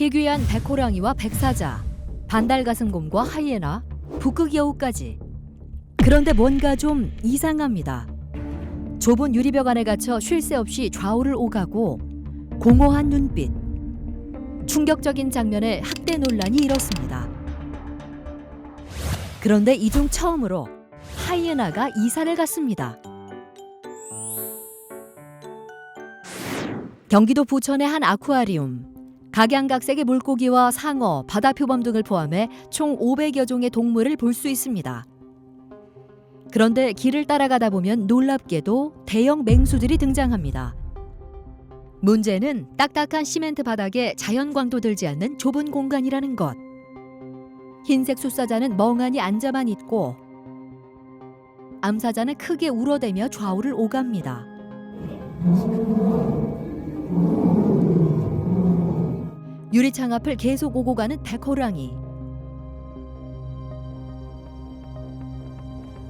희귀한 백호랑이와 백사자, 반달가슴곰과 하이에나, 북극여우까지. 그런데 뭔가 좀 이상합니다. 좁은 유리벽 안에 갇혀 쉴 새 없이 좌우를 오가고 공허한 눈빛. 충격적인 장면에 학대 논란이 일었습니다. 그런데 이 중 처음으로 하이에나가 이사를 갔습니다. 경기도 부천의 한 아쿠아리움. 각양각색의 물고기와 상어, 바다표범 등을 포함해 총 500여 종의 동물을 볼 수 있습니다. 그런데 길을 따라가다 보면 놀랍게도 대형 맹수들이 등장합니다. 문제는 딱딱한 시멘트 바닥에 자연광도 들지 않는 좁은 공간이라는 것. 흰색 숫사자는 멍하니 앉아만 있고 암사자는 크게 울어대며 좌우를 오갑니다. 유리창 앞을 계속 오고 가는 백호랑이.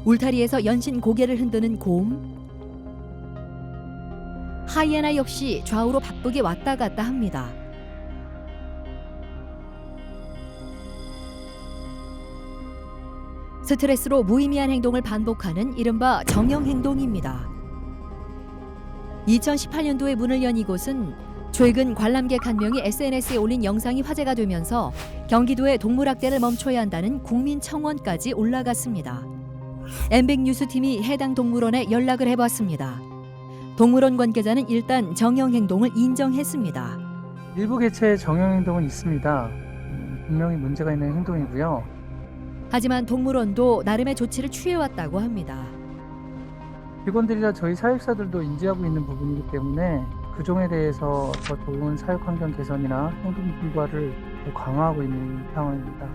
울타리에서 연신 고개를 흔드는 곰. 하이에나 역시 좌우로 바쁘게 왔다 갔다 합니다. 스트레스로 무의미한 행동을 반복하는 이른바 정형행동입니다. 2018년도에 문을 연 이곳은 최근 관람객 한 명이 SNS에 올린 영상이 화제가 되면서 경기도의 동물학대를 멈춰야 한다는 국민청원까지 올라갔습니다. MBC 뉴스팀이 해당 동물원에 연락을 해봤습니다. 동물원 관계자는 일단 정형행동을 인정했습니다. 일부 개체의 정형행동은 있습니다. 분명히 문제가 있는 행동이고요. 하지만 동물원도 나름의 조치를 취해왔다고 합니다. 직원들이나 저희 사육사들도 인지하고 있는 부분이기 때문에 그 종에 대해서 더 좋은 사육 환경 개선이나 행동 불과를 더 강화하고 있는 상황입니다.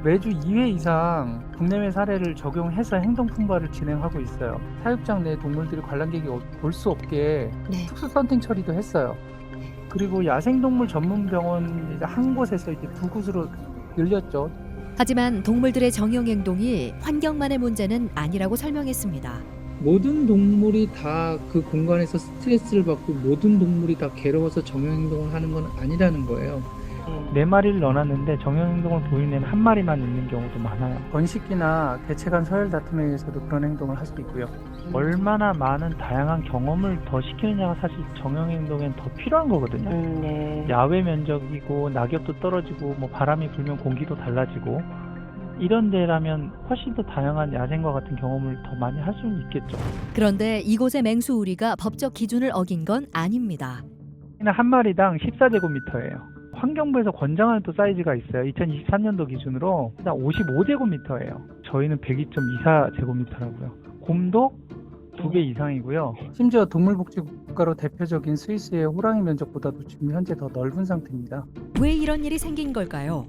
매주 2회 이상 국내외 사례를 적용해서 행동 풍부화를 진행하고 있어요. 사육장 내 동물들이 관람객이 볼 수 없게 특수 썬팅 처리도 했어요. 그리고 야생동물 전문 병원 한 곳에서 이제 두 곳으로 늘렸죠. 하지만 동물들의 정형행동이 환경만의 문제는 아니라고 설명했습니다. 모든 동물이 다 그 공간에서 스트레스를 받고 모든 동물이 다 괴로워서 정형행동을 하는 건 아니라는 거예요. 4마리를 넣어놨는데 정형행동을 보이는 애는 1마리만 있는 경우도 많아요. 번식이나 개체 간 서열 다툼에 의해서도 그런 행동을 할 수 있고요. 얼마나 많은 다양한 경험을 더 시키느냐가 사실 정형행동엔 더 필요한 거거든요. 야외 면적이고 낙엽도 떨어지고 뭐 바람이 불면 공기도 달라지고 이런 데라면 훨씬 더 다양한 야생과 같은 경험을 더 많이 할 수는 있겠죠. 그런데 이곳의 맹수우리가 법적 기준을 어긴 건 아닙니다. 한 마리당 14제곱미터예요. 환경부에서 권장하는 또 사이즈가 있어요. 2023년도 기준으로 55제곱미터예요. 저희는 102.24제곱미터라고요. 곰도 2배 이상이고요. 심지어 동물복지국가로 대표적인 스위스의 호랑이 면적보다도 지금 현재 더 넓은 상태입니다. 왜 이런 일이 생긴 걸까요?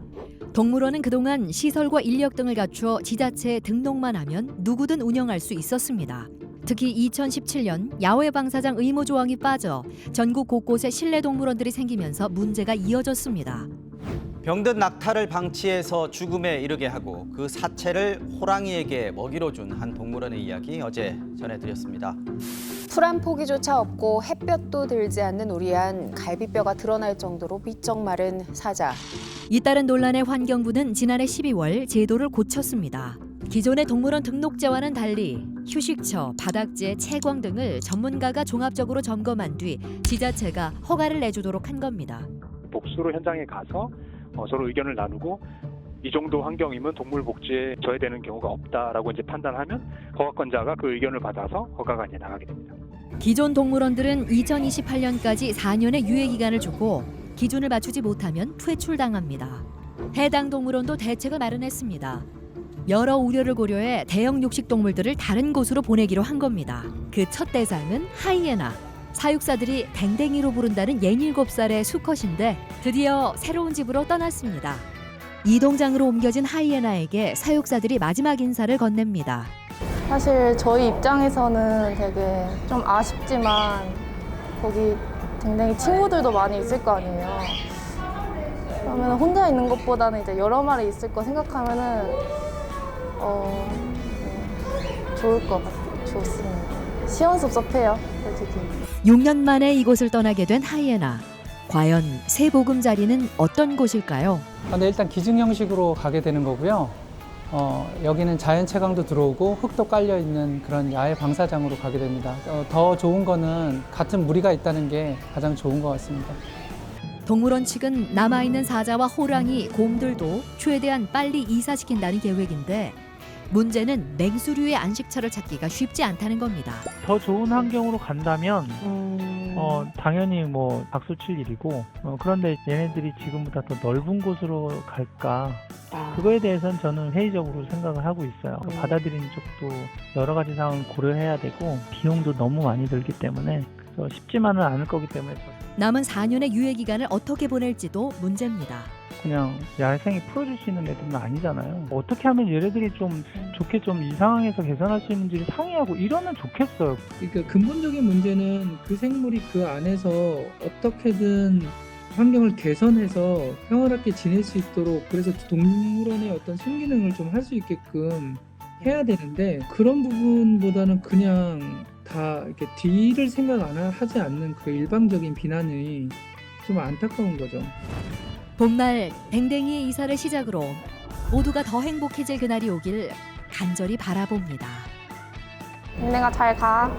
동물원은 그동안 시설과 인력 등을 갖추어 지자체에 등록만 하면 누구든 운영할 수 있었습니다. 특히 2017년 야외 방사장 의무 조항이 빠져 전국 곳곳에 실내 동물원들이 생기면서 문제가 이어졌습니다. 병든 낙타를 방치해서 죽음에 이르게 하고 그 사체를 호랑이에게 먹이로 준 한 동물원의 이야기 어제 전해드렸습니다. 풀 한 포기조차 없고 햇볕도 들지 않는 우리 안 갈비뼈가 드러날 정도로 비쩍 마른 사자. 잇따른 논란에 환경부는 지난해 12월 제도를 고쳤습니다. 기존의 동물원 등록제와는 달리 휴식처, 바닥재, 채광 등을 전문가가 종합적으로 점검한 뒤 지자체가 허가를 내주도록 한 겁니다. 복수로 현장에 가서 서로 의견을 나누고 이 정도 환경이면 동물 복지에 저해되는 경우가 없다라고 이제 판단하면 허가권자가 그 의견을 받아서 허가가 이제 나가게 됩니다. 기존 동물원들은 2028년까지 4년의 유예 기간을 주고 기준을 맞추지 못하면 퇴출당합니다. 해당 동물원도 대책을 마련했습니다. 여러 우려를 고려해 대형 육식 동물들을 다른 곳으로 보내기로 한 겁니다. 그 첫 대상은 하이에나. 사육사들이 댕댕이로 부른다는 67살의 수컷인데 드디어 새로운 집으로 떠났습니다. 이동장으로 옮겨진 하이에나에게 사육사들이 마지막 인사를 건넵니다. 사실 저희 입장에서는 되게 좀 아쉽지만 거기 댕댕이 친구들도 많이 있을 거 아니에요. 그러면 혼자 있는 것보다는 이제 여러 마리 있을 거 생각하면은 좋을 것 같아요. 좋습니다. 시원섭섭해요, 솔직히. 6년 만에 이곳을 떠나게 된 하이에나. 과연 새 보금자리는 어떤 곳일까요? 네, 일단 기증 형식으로 가게 되는 거고요. 여기는 자연 채광도 들어오고 흙도 깔려 있는 그런 야외 방사장으로 가게 됩니다. 더 좋은 거는 같은 무리가 있다는 게 가장 좋은 것 같습니다. 동물원 측은 남아있는 사자와 호랑이, 곰들도 최대한 빨리 이사시킨다는 계획인데 문제는 맹수류의 안식처를 찾기가 쉽지 않다는 겁니다. 더 좋은 환경으로 간다면 당연히 뭐 박수 칠 일이고 그런데 얘네들이 지금보다 더 넓은 곳으로 갈까 그거에 대해서는 저는 회의적으로 생각을 하고 있어요. 받아들이는 쪽도 여러 가지 상황을 고려해야 되고 비용도 너무 많이 들기 때문에 그래서 쉽지만은 않을 거기 때문에 남은 4년의 유예 기간을 어떻게 보낼지도 문제입니다. 그냥 야생이 풀어줄 수 있는 애들은 아니잖아요. 어떻게 하면 얘네들이 좀 좋게 좀 이 상황에서 개선할 수 있는지를 상의하고 이러면 좋겠어요. 그러니까 근본적인 문제는 그 생물이 그 안에서 어떻게든 환경을 개선해서 평화롭게 지낼 수 있도록 그래서 동물원의 어떤 순기능을 좀 할 수 있게끔 해야 되는데 그런 부분보다는 그냥 다 이렇게 뒤를 생각 하지 않는 그 일방적인 비난이 좀 안타까운 거죠. 봄날 댕댕이의 이사를 시작으로 모두가 더 행복해질 그날이 오길 간절히 바라봅니다. 내가 잘 가.